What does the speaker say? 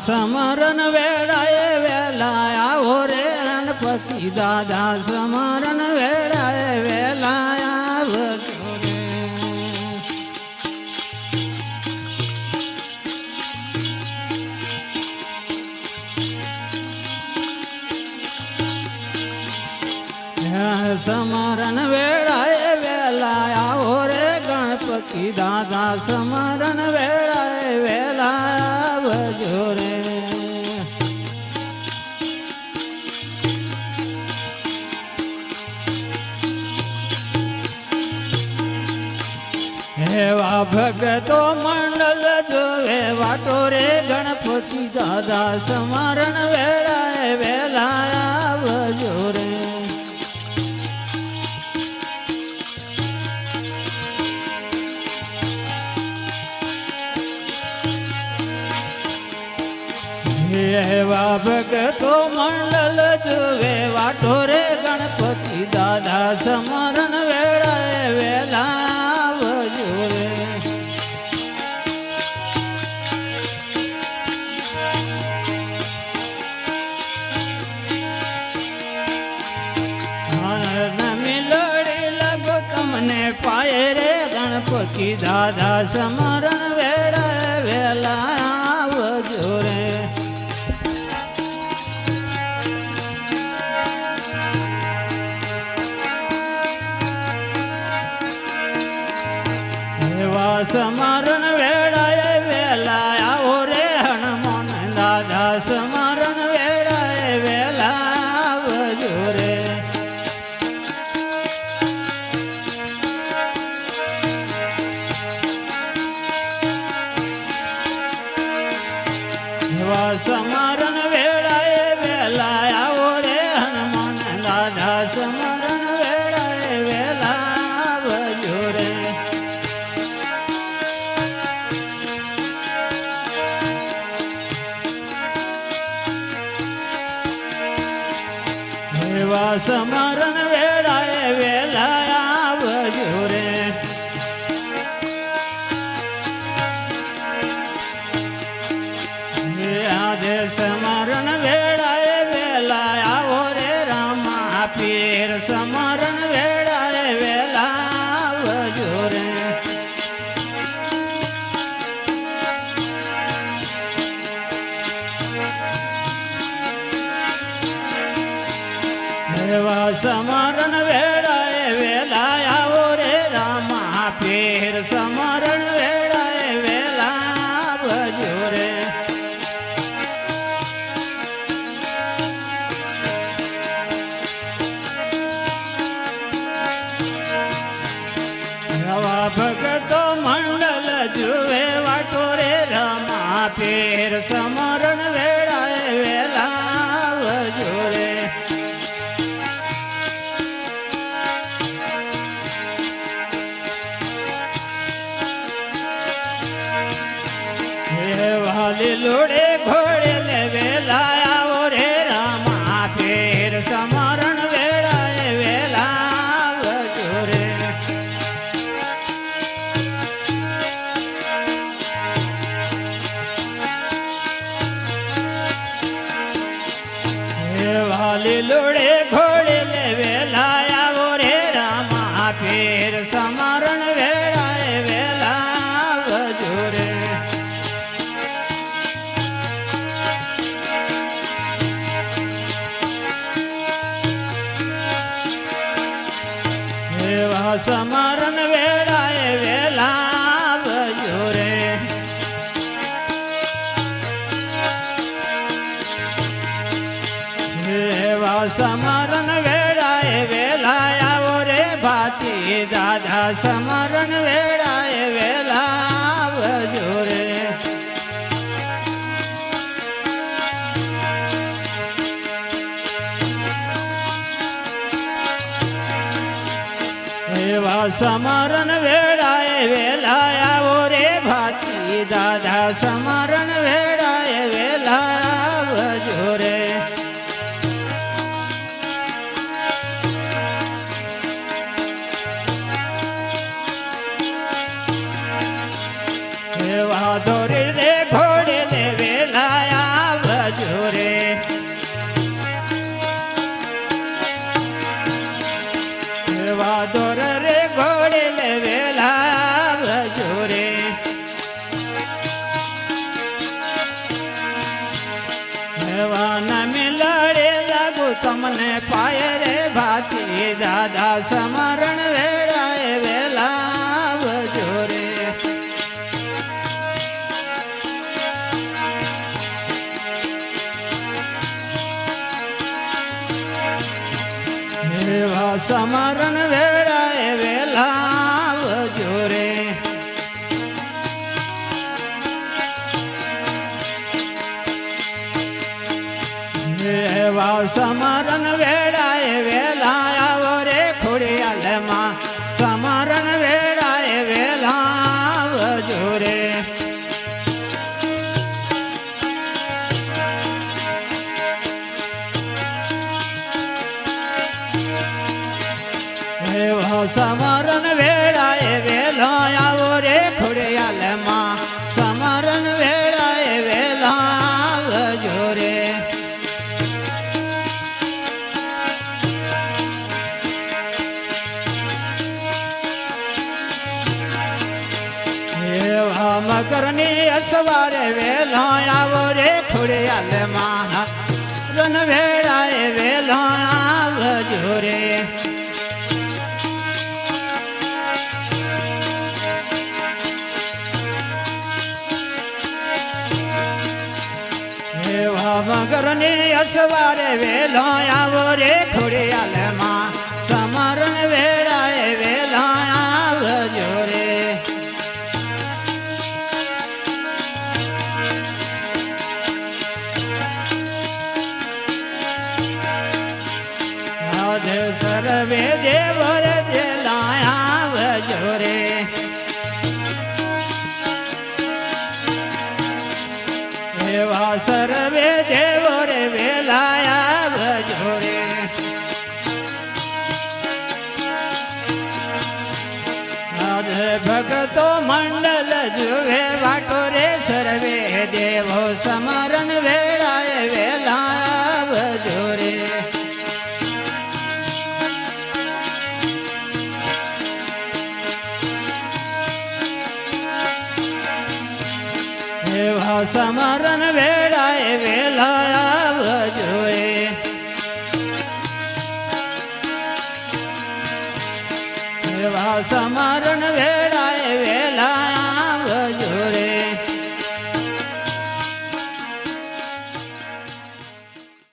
સમરણ વેળાએ વેલા આવો રે ગણપતિ દાદા સમરણ વેળાએ વેલા આવજો રે. સમરણ વેળાએ વેલા આવો રે ગણપતિ દાદા સમરણ વેળાએ વેલા આવજો રે. એવા ભગતો મંડળ જોવે વાટો રે ગણપતિ દાદા સમરણ વેળાએ વેલા આવજો રે. એવા ભગતો મંડળ જોવે વાટો રે ગણપતિ દાદા સમરણ વેળાએ વેલા આવજો રે. મિલડી લગો તમને પાયે રે ગણપતિ દાદા સમરણ વેળાએ વેલા આવજો રે. સમરણ વેળાએ વેલા આવો રે હનુમાન દાદા સમરણ વેળાએ વેલા આવજો રે. સમરણ વેળાએ વેલા આવો રે હનુમાન દાદા સમરણ વેળાએ વેલા આવજો રે. સમરણ વેળાએ વેલા આવજો રે. આજે સમરણ વેળાએ વેલા આવો રે રામા પીર સમરણ વેળાએ વેલા આવજો રે. એવા સમરણ વેળાએ વેલા આવો રે રામા પીર સમરણ વેળાએ વેલા આવજો રે. એવા ભગતો મંડળ જુએ વાટો રે રામા પીર સમરણ વેળાએ વેલા આવજો રે. લીલોડે ઘોડે લે વેલા આવો રે રામા પીર સમરણ વેળાએ વેલા આવજો રે. એવા લીલોડે ઘોડે લે વેલા આવો રે રામા પીર સમરણ વેળાએ વેલા આવજો રે. સમરણ વેળાએ વેલા આવજો રે. એવા સમરણ વેળાએ વેલા આવો રે ભાતી દાદા સમરણ વેળાએ વેલા આવજો રે. એવા સમરણ વેળાએ વેલા આવો રે ભાતી દાદા સમરણ વેળાએ વેલા આવજો રે. એવા દોરી રે ઘોડે લે વેલા એવા દોર રે ઘોડે લે વેલા આવજો રે એવા નમી લડે લાગુ તમને પાય રે ભાતી દાદા સમરણ વેળાએ વેલા આવજો રે એવા સમરણ વેળાએ વેલા આવજો રે એવા સમરણ વેળાએ વેલા આવો રે ખોડિયાલમાં સમરણ વેળાએ વેલા આવજો રે એવા સમરણ વેળાએ વેલો આવો રે ખોડિયાલમાં સમરણ વેળાએ વેલા આવજો રે એવા મકરની અસવારે વેલો આવો રે ખોડિયાલમાં રન વેળાએ વેલો આવજો રે એવા મકરની અસવારે વેલો આવો રે ખોડિયાલમાં સમરણ વેળાએ વેલો આવજો રે સર્વે દેવો રે જેલા આવજો રે એવા સર્વે દેવો રે વેલા આવજો રે આજે ભક્તો મંડળ જુએ વાટો રે સર્વે દેવો સમરણ વેળાએ વેલા આવજો રે એવા સમરણ વેળાએ વેલા આવજો રે એવા સમરણ